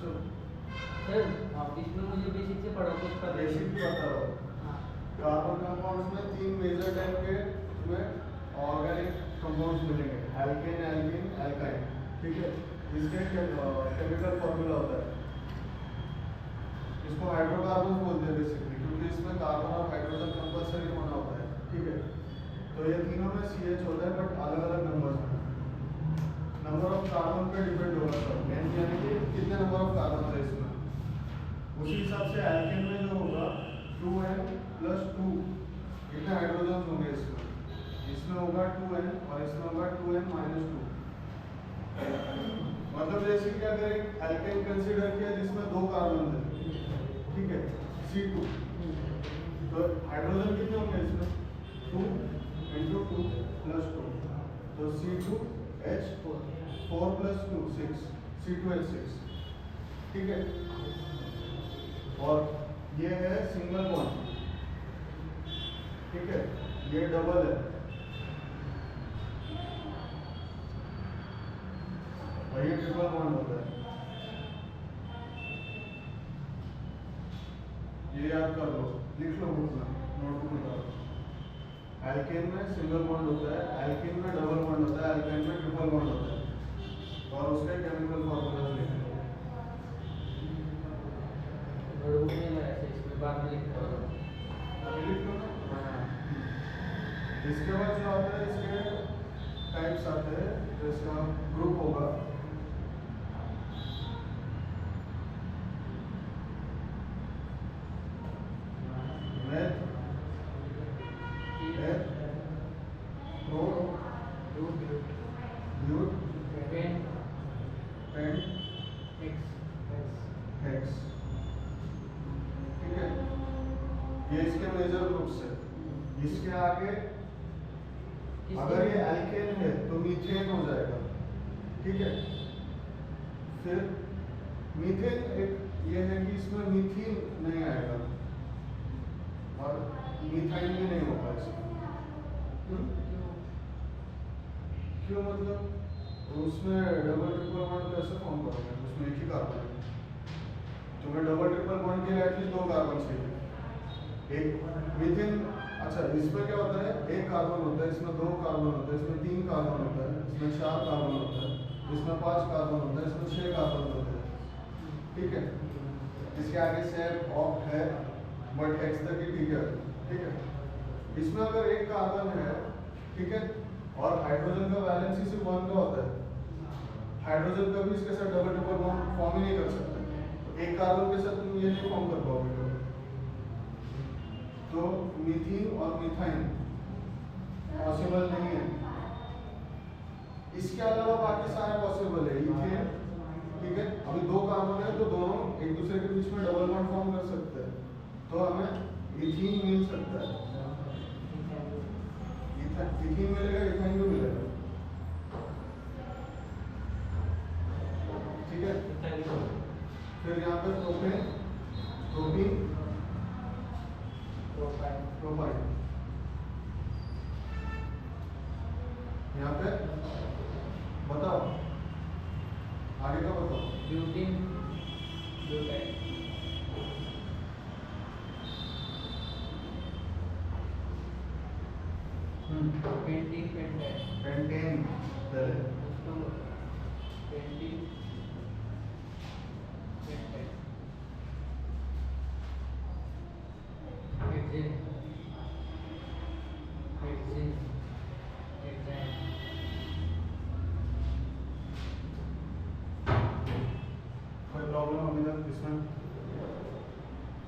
Sir आप इसमें मुझे बेसिक से पढ़ा कुछ पता बेसिक बता रहा हूँ। कार्बन कंपाउंड्स में 3 मेजर टाइप के तुम्हें ऑर्गेनिक कंपाउंड्स मिलेंगे, एल्केन, एल्कीन, एल्काइन। ठीक है, इसके केमिकल फॉर्मूला होता है, इसको हाइड्रोकार्बन बोलते हैं बेसिकली, क्योंकि इसमें कार्बन और हाइड्रोजन कंपल्सरी होना होता है। ठीक है, तो ये तीनों में CH होता है, बट अलग अलग नंबर्स में। नंबर ऑफ कार्बन पे डिपेंड होगा सब, यानी कि कितने नंबर ऑफ कार्बन है इसमें, उसी हिसाब से एल्केन में जो होगा 2n+2 कितने हाइड्रोजन होंगे इसमें, इसमें होगा 2n और इसमें होगा 2n-2। मतलब जैसे कि अगर एक एल्केन कंसीडर किया जिसमें 2 कार्बन है, ठीक है, C2, तो हाइड्रोजन कितने होंगे इसमें 2 × 2 + 2, तो C2H4 + 2 6, C2H6। ठीक है, और ये है सिंगल बॉन्ड। ठीक है, ये डबल है और ये ट्रिपल बॉन्ड होता है। ये याद कर लो, लिख लो बुक में, नोटबुक में डालो। एल्केन में सिंगल बॉन्ड होता है, एल्कीन में डबल बॉन्ड होता है, एल्काइन में ट्रिपल बॉन्ड होता है, और उसके केमिकल फॉर्मूला लिख लो। नोटबुक में मैं ऐसे इसमें बाद में लिखता हूँ। अभी लिख लो ना। हाँ, इसके बाद जो आता है, इसके टाइप्स आते हैं, तो इसका ग्रुप होगा मेथ, ब्यूट, पेंट, हेक्स। ठीक है, ये इसके मेजर ग्रुप्स है। इसके आगे अगर ये एल्केन है तो मीथेन हो जाएगा। ठीक है, फिर मीथेन एक ये है कि इसमें मीथेन नहीं आएगा और मीथाइन भी नहीं होगा इसमें। क्यों मतलब उसमें डबल ट्रिपल बॉन्ड कैसे फॉर्म करोगे, उसमें एक ही कार्बन है, तुम्हें डबल ट्रिपल बॉन्ड के लिए एटलीस्ट 2 कार्बन चाहिए। एक मीथेन, अच्छा इसमें क्या होता है, एक कार्बन होता है, इसमें 2 कार्बन होता है, इसमें 3 कार्बन होता है, इसमें 4 कार्बन होता है, इसमें 5 कार्बन होता है, इसमें 6 कार्बन होते हैं। ठीक है, इसके आगे सेप, ऑक्ट है, बट हेक्स तक ही ठीक है। ठीक है, इसमें अगर एक कार्बन है, ठीक है, और हाइड्रोजन का वैलेंसी सिर्फ 1 का होता है, हाइड्रोजन का भी इसके साथ डबल ट्रिपल बॉन्ड फॉर्म ही नहीं कर सकते, तो एक कार्बन के साथ तुम ये नहीं फॉर्म कर पाओगे। तो मीथेन और मीथाइन पॉसिबल नहीं है। इसके अलावा बाकी सारे पॉसिबल है, इथेन। ठीक है, अभी 2 कार्बन है तो दोनों एक दूसरे के बीच में डबल बॉन्ड फॉर्म कर सकते हैं, तो हमें इथीन मिल सकता है। इथीन मिलेगा, इथाइन भी मिलेगा। ठीक है, फिर यहाँ पे प्रोपेन, प्रोपीन, प्रोपाइन। यहाँ पे बताओ, आगे का बताओ। Butene, butyne, pentene, pentyne, pentane पहले, pentene, pentyne, hexane, hexane, hexyne. कोई प्रॉब्लम अभी तक इसमें?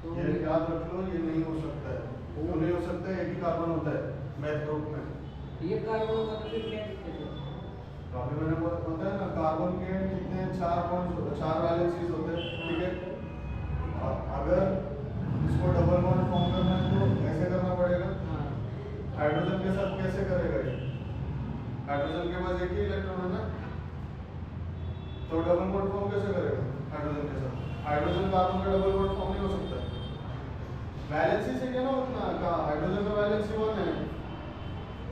तो ये याद रख लो, ये नहीं हो सकता है, वो नहीं हो सकता है, एक ही कार्बन होता है मैथ ग्रुप में। ये कार्बन का तो फिर क्या दिक्कत है? तो अभी मैंने बताया ना, कार्बन के कितने 4 बॉन्ड्स, 4 वैलेंसीज होते हैं। ठीक है, और अगर इसको डबल बॉन्ड फॉर्म करना है तो ऐसे करना पड़ेगा। हाइड्रोजन के साथ कैसे करेगा ये, हाइड्रोजन के पास एक ही इलेक्ट्रॉन है ना, तो डबल बॉन्ड फॉर्म कैसे करेगा हाइड्रोजन के साथ? हाइड्रोजन कार्बन का डबल बॉन्ड फॉर्म नहीं हो सकता। वैलेंसी से क्या ना उतना का, हाइड्रोजन का वैलेंसी 1 है,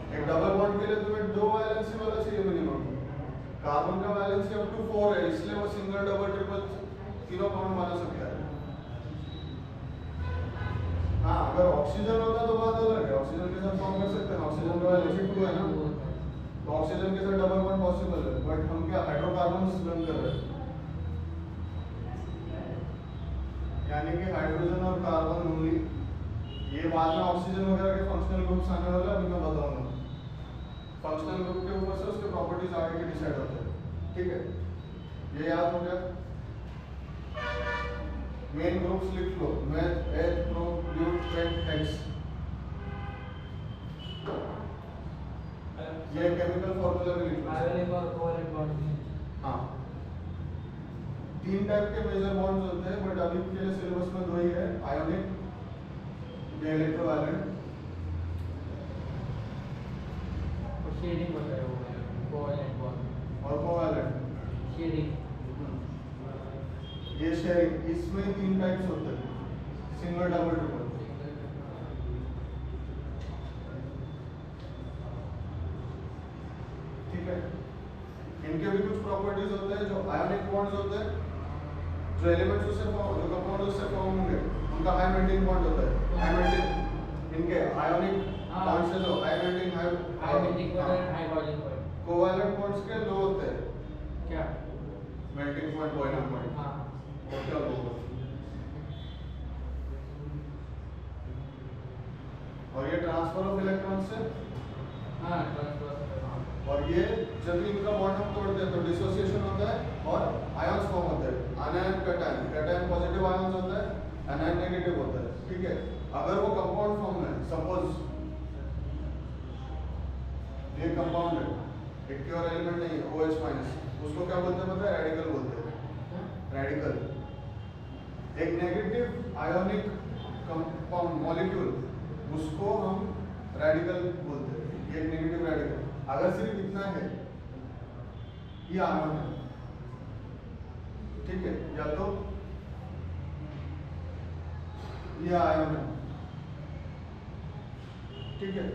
एक डबल बॉन्ड के लिए तुम्हें 2 वैलेंसी वाला चाहिए मिनिमम। कार्बन का वैलेंसी अप टू 4 है, इसलिए वो सिंगल, डबल, ट्रिपल तीनों बॉन्ड बना सकता है। हाँ, अगर ऑक्सीजन होता तो बात अलग है, ऑक्सीजन के साथ फॉर्म कर सकते हैं, ऑक्सीजन का Fe2 है ना, तो ऑक्सीजन के साथ डबल बॉन्ड पॉसिबल है, बट हम क्या हाइड्रोकार्बन्स बन कर रहे हैं, यानी कि हाइड्रोजन और कार्बन ओनली। ये बाद में ऑक्सीजन वगैरह के फंक्शनल ग्रुप्स आने वाले हैं, अभी मैं बताऊंगा। फंक्शनल ग्रुप के ऊपर से उसके प्रॉपर्टीज आगे के डिसाइड होते हैं, ठीक है, ये याद हो गया। मेन ग्रुप्स लिख लो, मेथ, एथ, प्रो, ब्यूट, पेंट, हेक्स। ये केमिकल फॉर्मूला भी लिख लो। आयोनिक और कोवैलेंट बॉन्ड। हाँ, 3 टाइप के मेजर बॉन्ड्स होते हैं, बट अभी के लिए सिलेबस में 2 ही है, आयोनिक, इलेक्ट्रोवैलेंट। शेयरिंग होता है वो कोवैलेंट बॉन्ड और कोवैलेंट शेयरिंग। ये शेयरिंग, इसमें 3 टाइप्स होते हैं, सिंगल, डबल, ट्रिपल। ठीक है, इनके भी कुछ प्रॉपर्टीज होते हैं। जो आयोनिक बॉन्ड्स होते हैं, जो एलिमेंट्स उससे फॉर्म, जो कंपाउंड उससे फॉर्म होंगे, उनका हाई मेल्टिंग पॉइंट होता है। हाई मेल्टिंग, इनके आयोनिक बॉन्ड्स से जो high melting, high melting point और high boiling point. Covalent bonds के लो होते हैं, क्या मेल्टिंग पॉइंट, बॉइलिंग पॉइंट। हाँ वो क्या होगा? और ये ट्रांसफर ऑफ इलेक्ट्रॉन से, हाँ ट्रांसफर। और ये जब भी इनका बॉन्ड हम तोड़ते हैं तो डिसोसिएशन होता है और आयंस फॉर्म होते हैं। आनायन, कैटायन, कैटायन पॉजिटिव आयंस होता है, आनायन नेगेटिव होता है, ठीक है। अगर वो कंपाउंड फॉर्म में, सपोज ये कंपाउंड है, एक प्योर एलिमेंट नहीं है, OH माइनस, उसको क्या बोलते हैं पता है? रेडिकल बोलते हैं, रेडिकल। एक नेगेटिव आयोनिक कंपाउंड मॉलिक्यूल, उसको हम रेडिकल बोलते हैं, ये एक नेगेटिव रेडिकल। अगर सिर्फ इतना है, ये आयन है, ठीक है, या तो ये आयन है, ठीक है,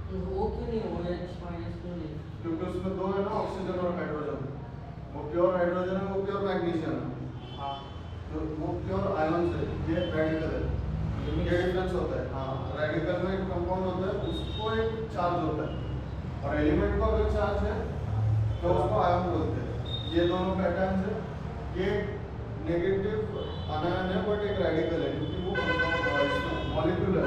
तो वो क्यों नहीं OH माइनस क्यों नहीं? क्योंकि उसमें 2 है ना, ऑक्सीजन और हाइड्रोजन। वो प्योर हाइड्रोजन है, वो प्योर मैग्नीशियम है। हाँ तो वो प्योर आयंस है, ये रेडिकल है। ये डिफरेंस होता है। हाँ, रेडिकल में एक कंपाउंड होता है, उसको एक चार्ज होता है, और एलिमेंट को अगर चार्ज है तो उसको आयन बोलते हैं। ये दोनों पैटर्न्स है, ये नेगेटिव आयन है बट एक रेडिकल है, क्योंकि वो मॉलिक्यूल है।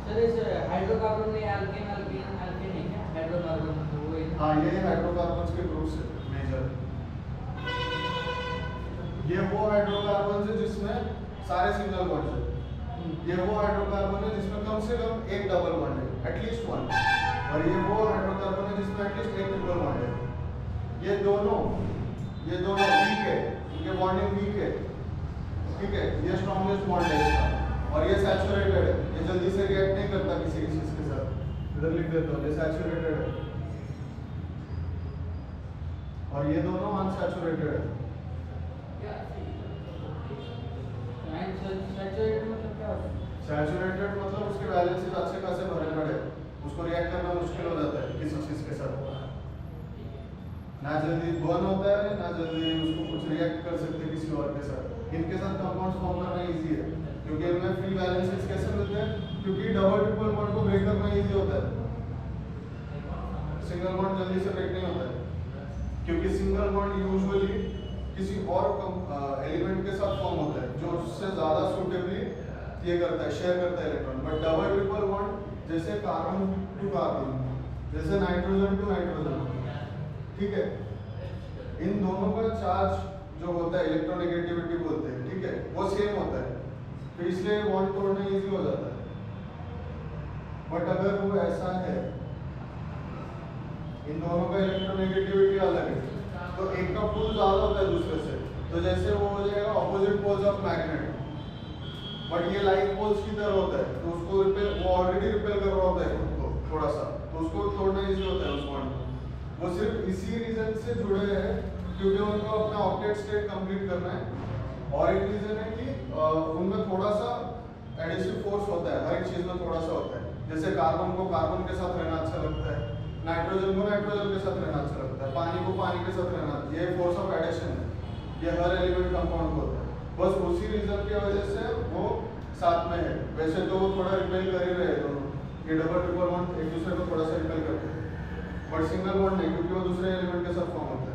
सर इस हाइड्रोकार्बन में एल्केन एल्केन एल्केन है क्या? हाइड्रोकार्बन तो वो है। हाँ, ये हाइड्रोकार्बन्स के ग्रुप्स है मेजर। ये वो हाइड्रोकार्बन है जिसमें सारे सिंगल बॉन्ड है, ये वो हाइड्रोकार्बन है जिसमें कम से कम एक डबल बॉन्ड है, एटलीस्ट 1, और ये वो हाइड्रोकार्बन है जिसमें एटलीस्ट एक ट्रिपल बॉन्ड है। ये दोनों वीक है, इनके बॉन्डिंग वीक है, ठीक है, ये स्ट्रॉन्गेस्ट बॉन्ड है इसका, और ये सैचुरेटेड है, ये जल्दी से रिएक्ट नहीं करता किसी चीज के साथ। इधर लिख देता हूँ, ये सैचुरेटेड है, और ये दोनों अनसैचुरेटेड है। सैचुरेटेड मतलब क्या होता है? सैचुरेटेड मतलब उसके वैलेंसीज अच्छे खासे भरे पड़े, उसको रिएक्ट करना मुश्किल हो जाता है किसी चीज के साथ, ना जल्दी बर्न होता है, ना जल्दी उसको कुछ रिएक्ट कर सकते किसी और के साथ। इनके साथ कंपाउंड्स फॉर्म करना इजी है, क्योंकि इनमें फ्री वैलेंसीज कैसे मिलते हैं? क्योंकि डबल ट्रिपल बॉन्ड को ब्रेक करना इजी होता है, सिंगल बॉन्ड जल्दी से ब्रेक नहीं होता है, क्योंकि सिंगल बॉन्ड यूजुअली किसी और एलिमेंट के साथ फॉर्म होता है जो उससे ज्यादा सूटेबली ये करता है, शेयर करता है electron. But double triple bond जैसे कार्बन टू कार्बन, जैसे नाइट्रोजन टू नाइट्रोजन, ठीक है, इन दोनों का चार्ज जो होता है इलेक्ट्रोनेगेटिविटी बोलते हैं, ठीक है, वो सेम होता है, तो इसलिए बॉन्ड तोड़ना इजी हो जाता है। बट अगर वो ऐसा है, इन दोनों का इलेक्ट्रोनेगेटिविटी अलग है, तो एक का पुल ज्यादा होता है दूसरे से, तो जैसे वो हो जाएगा opposite poles of magnet, but ये लाइक पोल्स की तरह होता है, तो उसको रिपेल, वो ऑलरेडी रिपेल कर रहा होता है खुद को थोड़ा सा, तो उसको तोड़ना इजी होता है उस बॉन्ड को। वो सिर्फ इसी रीजन से जुड़े हैं क्योंकि उनको अपना ऑक्टेट स्टेट कंप्लीट करना है, और एक रीजन है कि उनमें थोड़ा सा एडिसिव फोर्स होता है, हर एक चीज में थोड़ा सा होता है। जैसे कार्बन को कार्बन के साथ रहना अच्छा लगता है, नाइट्रोजन को नाइट्रोजन के साथ रहना अच्छा लगता है, पानी को पानी के साथ रहना, ये फोर्स ऑफ एडिशन है। ये हर एलिमेंट कंपाउंड होता है, बस उसी रीजन की वजह से वो साथ में है। वैसे तो वो थोड़ा रिपेल कर ही रहे हैं दोनों, ये डबल ट्रिपल बॉन्ड एक दूसरे को थोड़ा सा रिपेल करते हैं, बट सिंगल बॉन्ड नहीं, क्योंकि वो दूसरे एलिमेंट के साथ फॉर्म होता है।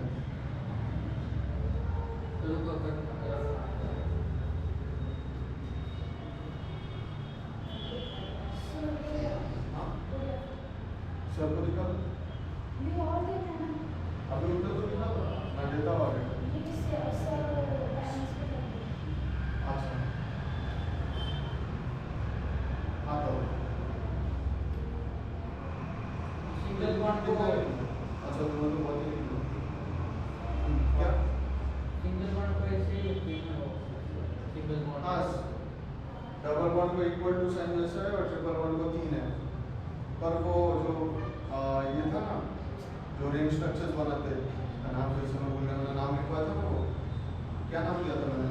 सबको दिखा दो, अभी उधर तो दिखा दो, मैं देता हूँ आगे। अच्छा आता हूँ। सिंगल बॉन्ड को अच्छा तुम्हें तो बहुत ही क्या सिंगल बॉन्ड को ऐसे ही सिंगल बॉन्ड हाँ, डबल बॉन्ड को इक्वल टू साइन जैसा है और ट्रिपल बॉन्ड को 3 है, पर वो जो ये था ना जो रिंग स्ट्रक्चर्स बनाते हैं, नाम जैसे मैं भूल गया, मैंने नाम लिखवाया था ना, वो क्या नाम लिया था मैंने?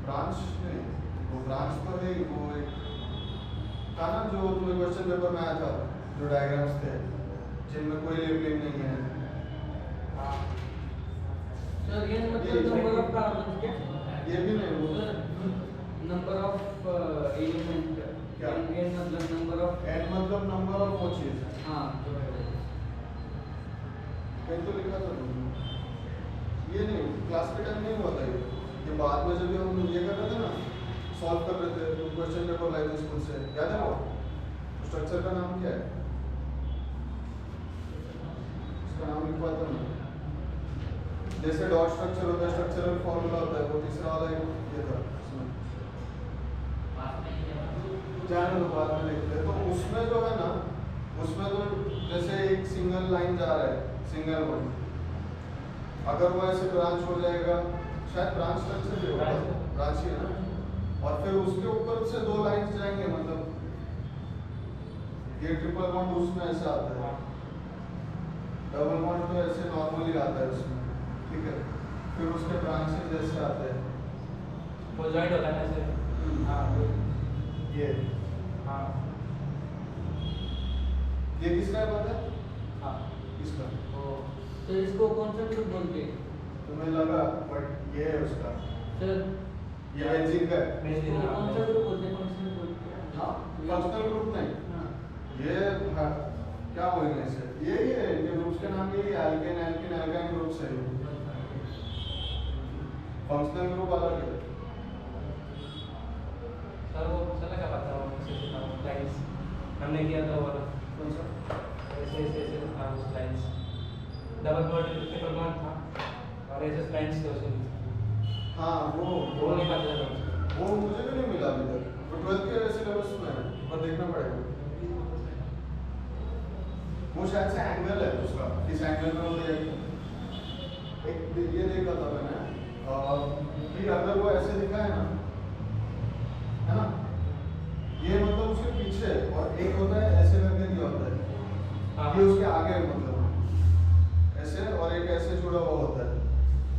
ब्रांच नहीं, वो ब्रांच तो है, वो एक था ना जो तुम्हें क्वेश्चन पेपर में आया था, जो डायग्राम्स थे जिनमें कोई लेबलिंग नहीं है। सर ये मतलब नंबर ऑफ कार्बन क्या? ये भी नहीं, वो नंबर ऑफ एलिमेंट क्या? एन मतलब नंबर ऑफ एन मतलब नंबर ऑफ वो चीज, हाँ जो है कहीं तो लिखा था तुमने, ये नहीं क्लास के टाइम नहीं हुआ था ये बाद में जब हम ये कर रहे थे ना, सॉल्व कर रहे थे तो क्वेश्चन पेपर लाए थे स्कूल से, याद है वो स्ट्रक्चर का नाम क्या है? उसका नाम लिखवा था मैं, जैसे डॉट स्ट्रक्चर होता है, स्ट्रक्चरल फॉर्मूला होता है, वो तीसरा वाला ये था उसमें, जाने दो बाद में देखते हैं। तो उसमें जो है ना, उसमें तो जैसे एक सिंगल लाइन जा रहा है, सिंगल वन, अगर वो ऐसे ब्रांच हो जाएगा, शायद ब्रांच स्ट्रक्चर भी होगा, ब्रांच ही है ना, और फिर उसके ऊपर से 2 लाइंस जाएंगे, मतलब ये ट्रिपल बॉन्ड उसमें ऐसे आता है, डबल बॉन्ड तो ऐसे नॉर्मली आता है उसमें, ठीक है, फिर उसके ब्रांचेस जैसे आते हैं, वो जॉइंट होता है ऐसे। हाँ ये हाँ ये किसका है पता है? हाँ किसका? तो इसको कौन सा ग्रुप बोलते हैं? तुम्हें लगा, बट ये है उसका, सर ये बेंजीन का है। इसको कौन सा ग्रुप बोलते हैं? Functional group. हाँ, फंक्शनल ग्रुप नहीं, हाँ ये हाँ, क्या बोलेंगे इसे, ये इनके ग्रुप्स के नाम यही है, एल्केन एल्किन एल्काइन ग्रुप्स है। फंक्शनल ग्रुप अलग है। सर वो चला क्या पता है लाइंस हमने किया था वो वाला कौन सा? ऐसे ऐसे ऐसे था उस lines double bond triple bond था और ऐसे लाइंस थे उसमें। हाँ वो नहीं पता था वो मुझे भी नहीं मिला अभी तक, वो 12th के सिलेबस में है, पर देखना पड़ेगा। वो शायद से एंगल है उसका, किस एंगल में होता है, एक ये देखा था मैंने कि अगर वो ऐसे दिखा है ना, है ना, ये मतलब उसके पीछे, और एक होता है ऐसे करके दिया होता है, ये उसके आगे, मतलब ऐसे, और एक ऐसे जुड़ा हुआ होता है,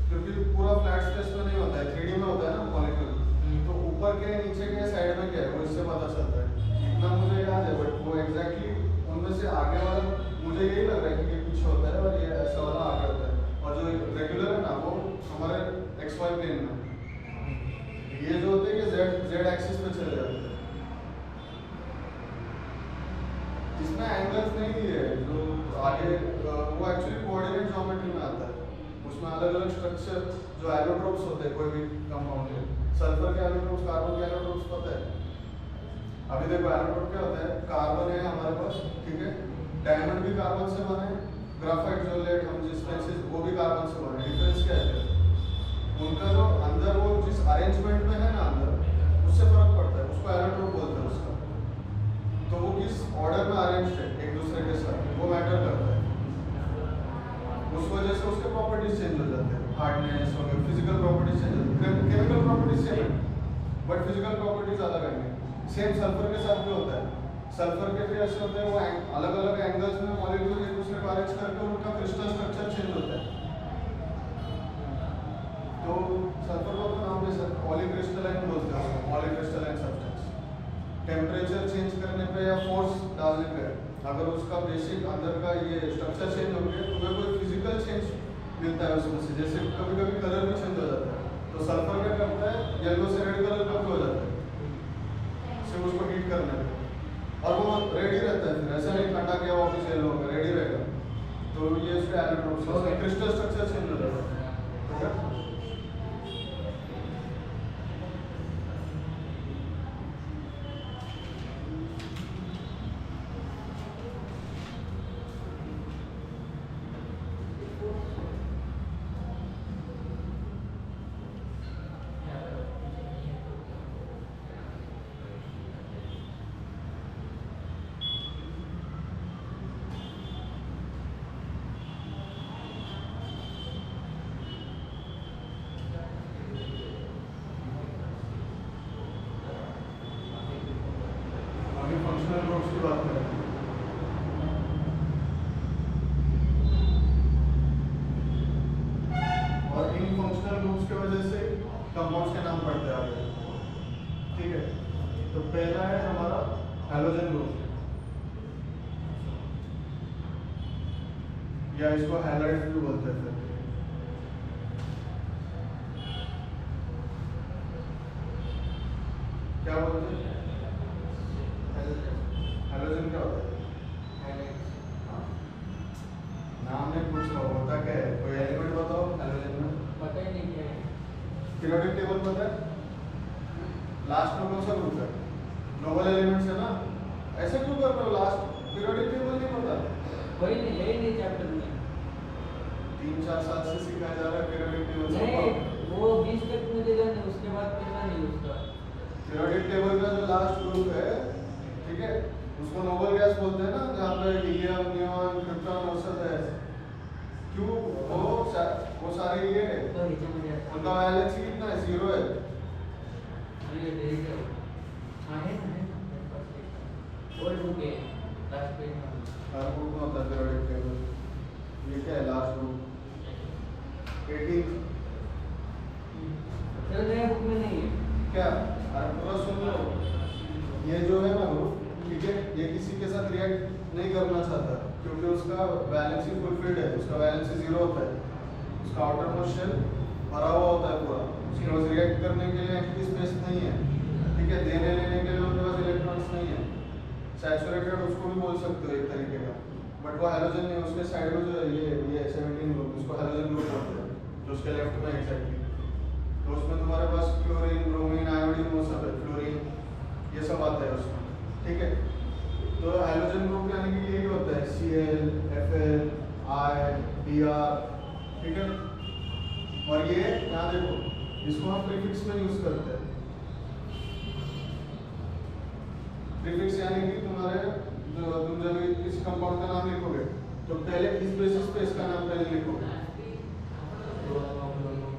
क्योंकि पूरा फ्लैट स्पेस में नहीं होता है, 3D में होता है ना मॉलिक्यूल, तो ऊपर के नीचे के साइड में क्या है वो इससे पता चलता है, इतना मुझे याद है, बट वो एग्जैक्टली उनमें से आगे वाला मुझे यही लग रहा है कि ये पीछे होता है और ये ऐसा वाला आगे होता है, और जो रेगुलर है ना वो हमारे XY प्लेन में, ये जो होते हैं कि Z एक्सिस पे चले जाते हैं, इसमें एंगल्स नहीं दिए है, जो आगे वो एक्चुअली कोऑर्डिनेट ज्योमेट्री में आता है, उसमें अलग अलग स्ट्रक्चर जो एलोट्रोप्स होते हैं कोई भी कंपाउंड के, सल्फर के एलोट्रोप्स, कार्बन के एलोट्रोप्स पता है? अभी देखो एलोट्रोप क्या होता है, कार्बन है हमारे पास, ठीक है, डायमंड भी कार्बन से बने, ग्राफाइट जो लेड हम जिस पेंसिल वो भी कार्बन से बने, डिफरेंस क्या है? उनका जो अंदर वो जिस अरेंजमेंट में है ना अंदर, उससे फर्क पड़ता है, उसको एलोट्रोप बोलते हैं उसका, तो वो किस ऑर्डर में अरेंज है एक दूसरे के साथ, वो मैटर करता है, उस वजह से उसके प्रॉपर्टीज चेंज हो जाते हैं, हार्डनेस हो गया, फिजिकल प्रॉपर्टीज चेंज हो जाती है, केमिकल प्रॉपर्टीज सेम है बट फिजिकल प्रॉपर्टीज अलग आएंगे। सेम सल्फर के साथ भी होता है, सल्फर के भी ऐसे होते हैं, वो अलग अलग एंगल्स में मॉलिक्यूल एक दूसरे को अरेंज करके उनका क्रिस्टल स्ट्रक्चर चेंज होता है, तो सल्फर का नाम भी पॉलीक्रिस्टलाइन बोलते हैं, पॉलीक्रिस्टलाइन सब्सटेंस। टेम्परेचर चेंज करने पे या फोर्स डालने पे अगर उसका बेसिक अंदर का ये स्ट्रक्चर चेंज हो गया तो कोई फिजिकल चेंज मिलता है उसमें से। जैसे कभी कभी कलर भी चेंज हो जाता है, तो सल्फर क्या करता है, येलो से रेड कलर कब हो जाता है, सिर्फ उसको हीट करने पे, और वो रेडी रहता है। फिर ऐसा नहीं ठंडा किया वापस येलो होगा, रेडी रहेगा। तो ये उसके एलोट्रोप्स है, उसका क्रिस्टल स्ट्रक्चर चेंज हो जाता है। ठीक है, अभी फंक्शनल ग्रुप्स की बात करें। और इन फंक्शनल ग्रुप्स की वजह से कंपाउंड्स के नाम पड़ते हैं आगे। ठीक है, तो पहला है हमारा हैलोजन ग्रुप, या इसको हैलाइड्स भी बोलते हैं। फिर क्या बोलते हैं, हैलोजन क्या होता है? हाँ, नाम नहीं पूछ रहा, होता क्या है, कोई एलिमेंट बताओ हैलोजन में। पता ही नहीं क्या है। पीरियोडिक टेबल पता है, लास्ट में कौन सा ग्रुप है, नोबल एलिमेंट्स है ना। ऐसे क्यों कर रहे हो, लास्ट पीरियोडिक टेबल नहीं पता? वही नहीं, यही नहीं चैप्टर में 3-4 साल से सिखाया जा रहा है पीरियोडिक टेबल। नहीं, वो 20 तक मुझे जाने, उसके बाद पता नहीं उसका। पीरियोडिक टेबल का जो लास्ट ग्रुप है, ठीक है, उसको नोबल गैस बोलते हैं ना, जहाँ पे हीलियम, नियॉन, क्रिप्टॉन और सब है। क्यों? वो सारे ये है, तो नीचे में जाता है। उनका वैलेंसी कितना है, 0 है। ये देख लो। हाँ है ना, है ना, मेरे पास एक और बुक है लास्ट पेज में। हर ग्रुप में होता है पीरियोडिक टेबल। ये क्या है, लास्ट ग्रुप 18। चल नया बुक में नहीं है क्या? अरे पूरा सुन लो, ये जो है ना ग्रुप, ठीक है, ये किसी के साथ रिएक्ट नहीं करना चाहता, क्योंकि उसका वैलेंसी फुलफिल्ड है, उसका वैलेंसी 0 होता है, उसका आउटर मोस्ट शेल भरा हुआ होता है पूरा, उसके पास रिएक्ट करने के लिए एम्प्टी स्पेस नहीं है। ठीक है, देने लेने के लिए उनके पास इलेक्ट्रॉन्स नहीं है। सैचुरेटेड उसको भी बोल सकते हो एक तरीके का, बट वो हैलोजन नहीं, उसके साइड में जो ये 17 ग्रुप, उसको हैलोजन ग्रुप बोलते हैं, जो उसके लेफ्ट में एक्जैक्टली। तो उसमें तुम्हारे पास क्लोरीन, ब्रोमीन, आयोडीन, वो सब है, फ्लोरीन, ये सब आता है उसमें। ठीक है, तो हैलोजन ग्रुप यानी कि यही होता है, Cl, Fl, I, Br। ठीक है, और ये यहाँ देखो, इसको हम प्रीफिक्स में यूज करते हैं। प्रीफिक्स यानी कि तुम जब किसी कंपाउंड का नाम लिखोगे, तो पहले इस बेसिस पे इसका नाम पहले लिखोगे,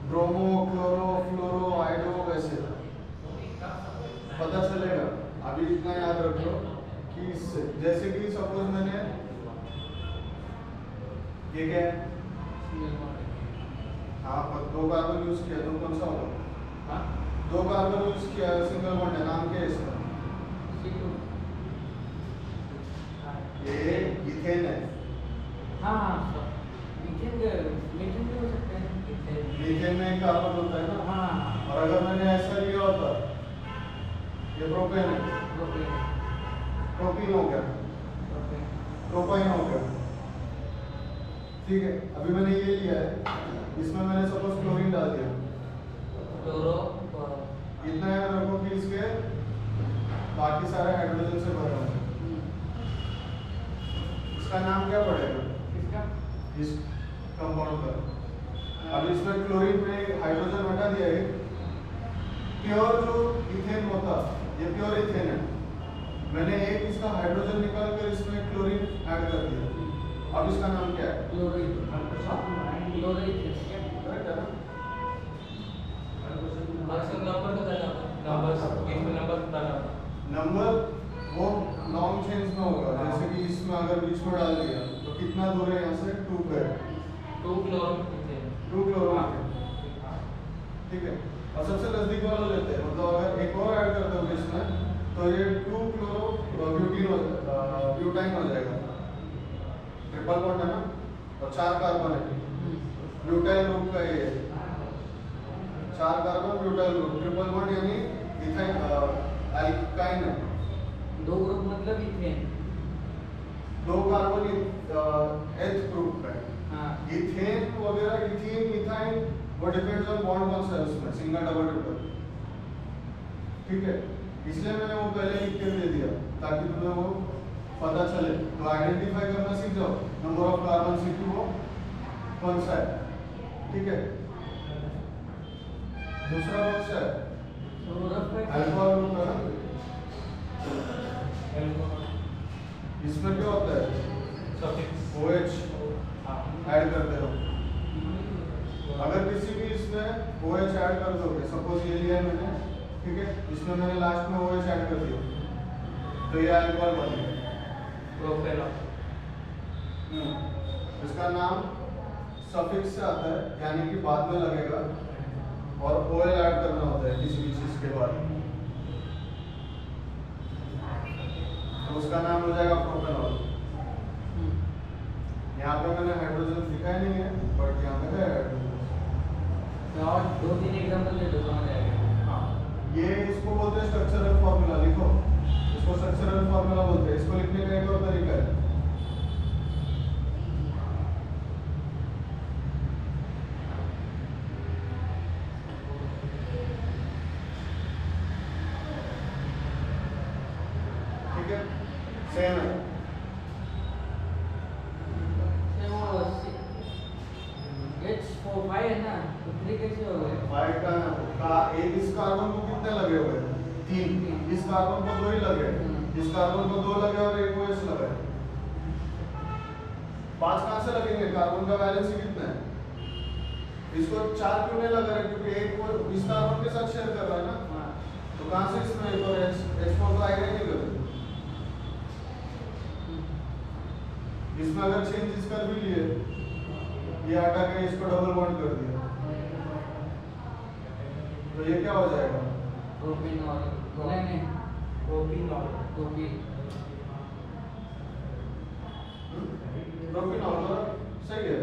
ब्रोमो, क्लोरो, फ्लोरो, आइडो, वैसे पता चलेगा। अभी इतना याद रखो कि जैसे कि सपोज मैंने ये क्या है, हाँ, 2 कार्बन यूज किया, तो कौन सा होगा? हाँ, 2 कार्बन यूज किया, सिंगल बॉन्ड है, नाम क्या है इसका? ये इथेन है। हाँ, मीथेन भी हो सकता है। मीथेन में एक कार्बन होता है ना। हाँ, और अगर मैंने ऐसा लिया होता, ये प्रोपेन है, प्रोपीन हो गया, प्रोपाइन हो गया। ठीक है, अभी मैंने ये लिया है, इसमें मैंने सपोज क्लोरीन डाल दिया, इतना याद रखो कि इसके बाकी सारे हाइड्रोजन से भरा हुआ है। इसका नाम क्या पड़ेगा? किसका? इस कंपाउंड का। अब इसमें क्लोरीन पे हाइड्रोजन हटा दिया है, प्योर जो इथेन होता, ये प्योर इथेन है, मैंने एक इसका हाइड्रोजन निकाल कर इसमें क्लोरीन ऐड कर दिया। अब इसका नाम क्या है? क्लोरीन। करेक्ट है ना? नंबर वो लॉन्ग चेंज में होगा, जैसे कि इसमें अगर बीच में डाल दिया तो कितना दूर है यहाँ से? 2 पे, 2 क्लोरो। ठीक है, और सबसे नजदीक वाला लेते हैं, मतलब अगर एक और ऐड करते हो इसमें, तो ये 2 क्लोरो ब्यूटाइन हो जाएगा। ट्रिपल बॉन्ड है ना, और 4 कार्बन है, ब्यूटाइल ग्रुप का ये है। 4 carbon butyl group, triple bond यानी इथाइन एल्काइन है। 2 ग्रुप मतलब इथेन। 2 कार्बन एथ ग्रुप का है। हाँ। इथेन वगैरह, इथीन, इथाइन, वो डिपेंड्स ऑन बॉन्ड कौन सा है उसमें, सिंगल डबल ट्रिपल। ठीक है, इसलिए मैंने वो पहले लिख के दे दिया ताकि तुम्हें वो पता चले, तो आइडेंटिफाई करना सीख जाओ नंबर ऑफ कार्बन C2 वो कौन सा है। ठीक है, दूसरा बॉक्स है अल्फा ग्रुप का ना, इसमें क्या होता है, सफिक्स OH हाँ ऐड करते हो। अगर किसी भी इसमें OH ऐड कर दोगे, सपोज ये लिया है मैंने, ठीक है, इसमें मैंने लास्ट में OH ऐड कर दिया तो ये अल्कोहल बन गया। प्रोपेनॉल। इसका नाम सफिक्स से आता है, यानी कि बाद में लगेगा, और OL ऐड करना होता है किसी भी चीज के बाद, तो उसका नाम हो जाएगा प्रोपेनॉल। यहाँ पे मैंने हाइड्रोजन दिखाया नहीं है, बट यहाँ पे है हाइड्रोजन। और 2-3 एग्जांपल दे दो समझ आएगा। हाँ, ये इसको बोलते हैं स्ट्रक्चरल फॉर्मूला। लिखो, इसको स्ट्रक्चरल फॉर्मूला बोलते हैं। इसको लिखने का एक और तरीका है, ठीक है, सेम है। H4 5 है ना, तो 3 कैसे हो गए? 5 का एक, इस कार्बन को कितने लगे हुए हैं? 3। इस कार्बन को 2 ही लगे, इस कार्बन को 2 लगे और एक OH लगा है। 5 कहाँ से लगेंगे? कार्बन का वैलेंसी कितना है? इसको 4 क्यों नहीं लगा है? क्योंकि एक वो इस कार्बन के साथ शेयर कर रहा है ना, तो कहाँ से इसमें एक और H4 तो आएगा ही नहीं कभी। इसमें अगर चेंजेस कर भी लिए, ये हटा के इसको डबल बॉन्ड कर दिया, तो ये क्या हो जाएगा? प्रोपेनॉल। नहीं प्रोपेनॉल। प्रोपेनॉल सही है,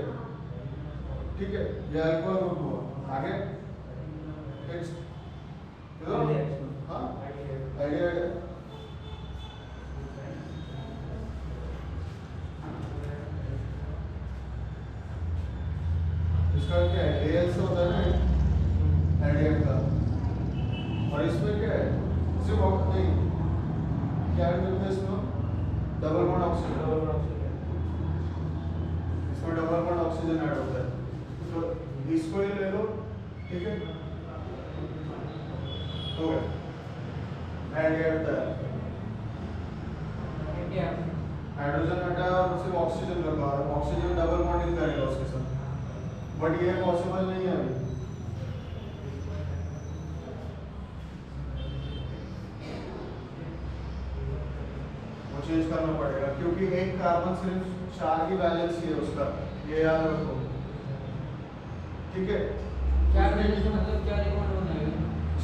ठीक है, ये अल्कोहल ग्रुप हुआ। आगे नेक्स्ट, हाँ आइडिया है। इसका क्या है? AL से होता है ना एल्डिहाइड का, और इसमें क्या है? सिर्फ नहीं, क्या ऐड करते हैं इसमें? Double bond oxygen. इसमें डबल बॉन्ड ऑक्सीजन ऐड होता है, तो इसको ही ले लो, ठीक है, हो गया एल्डिहाइड तैयार। हाइड्रोजन हटाया और सिर्फ ऑक्सीजन रखा, और ऑक्सीजन डबल बॉन्डिंग करेगा उसके साथ, बट ये पॉसिबल नहीं है अभी। वो चेंज करना पड़ेगा, क्योंकि एक कार्बन सिर्फ 4 की वैलेंसी है उसका, ये याद रखो, ठीक है। 4 वैलेंसी मतलब क्या रिकॉर्ड होना है?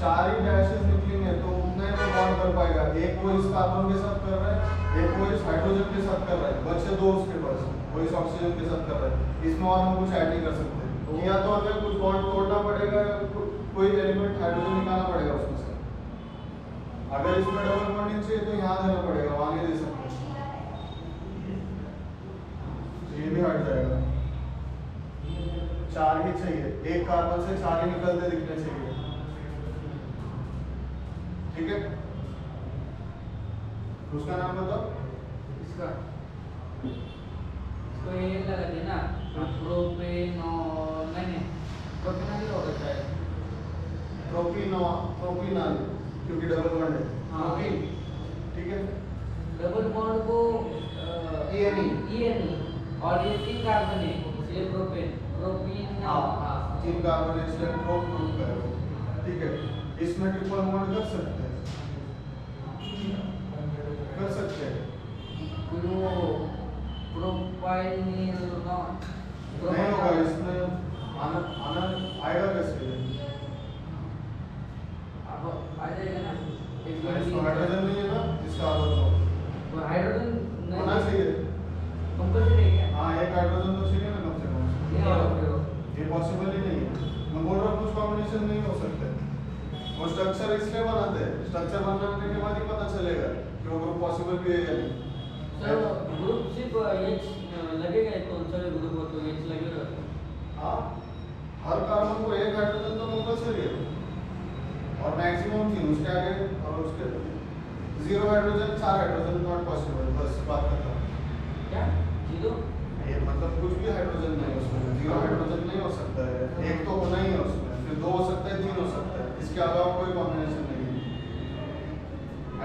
4 ही डैशेस निकलेंगे तो उतना ही वो बॉन्ड कर पाएगा। एक वो इस कार्बन के साथ कर रहा है, एक वो इस हाइड्रोजन के साथ कर रहा है, बचे 2 उसके पास, वो इस ऑक्सीजन के साथ कर रहा है। इसमें और हम कुछ ऐड नहीं कर सकते, या तो हमें कुछ बॉन्ड तोड़ना पड़ेगा, कोई एलिमेंट हाइड्रोजन निकालना पड़ेगा उसमें से। अगर इसमें डबल बॉन्डिंग चाहिए तो यहाँ देना पड़ेगा, वहाँ नहीं दे सकते, ये भी हट जाएगा। 4 ही चाहिए, एक कार्बन से 4 ही निकलते दिखने चाहिए, ठीक है। उसका नाम बताओ। इसका इसको ये लगा देना, प्रोपेनॉल। नहीं प्रोपेनॉल ही होगा शायद, प्रोपिनॉल, क्योंकि डबल बॉन्ड है। हाँ ठीक है, डबल बॉन्ड को ENE और ये 3 कार्बन है, इसलिए प्रोपिनॉल। 3 कार्बन है, इसलिए प्रोप ग्रुप है, ठीक है। इसमें ट्रिपल बॉन्ड कर सकते हैं, कर सकते हैं। प्रोपाइनिल नहीं होगा, इसमें आना आएगा कैसे? अब आ जाएगा ना, इसमें हाइड्रोजन नहीं है ना, इसका आरोप तो हाइड्रोजन होना चाहिए। कंपल्सरी है क्या? हाँ, एक हाइड्रोजन तो चाहिए ना कम से कम। ये कॉम्बिनेशन नहीं हो सकते। वो स्ट्रक्चर इसलिए बनाते हैं, स्ट्रक्चर बनाने के बाद ही पता चलेगा कि वो ग्रुप पॉसिबल भी है या नहीं। सर ग्रुप सिर्फ एच लगेगा, कौन सा भी ग्रुप हो तो एच लगेगा। हाँ, हर कार्बन को एक हाइड्रोजन तो कंपल्सरी है और मैक्सिमम 3, उसके आगे और उसके 0 हाइड्रोजन 4 हाइड्रोजन नॉट पॉसिबल। बस बात खत्म। क्या 0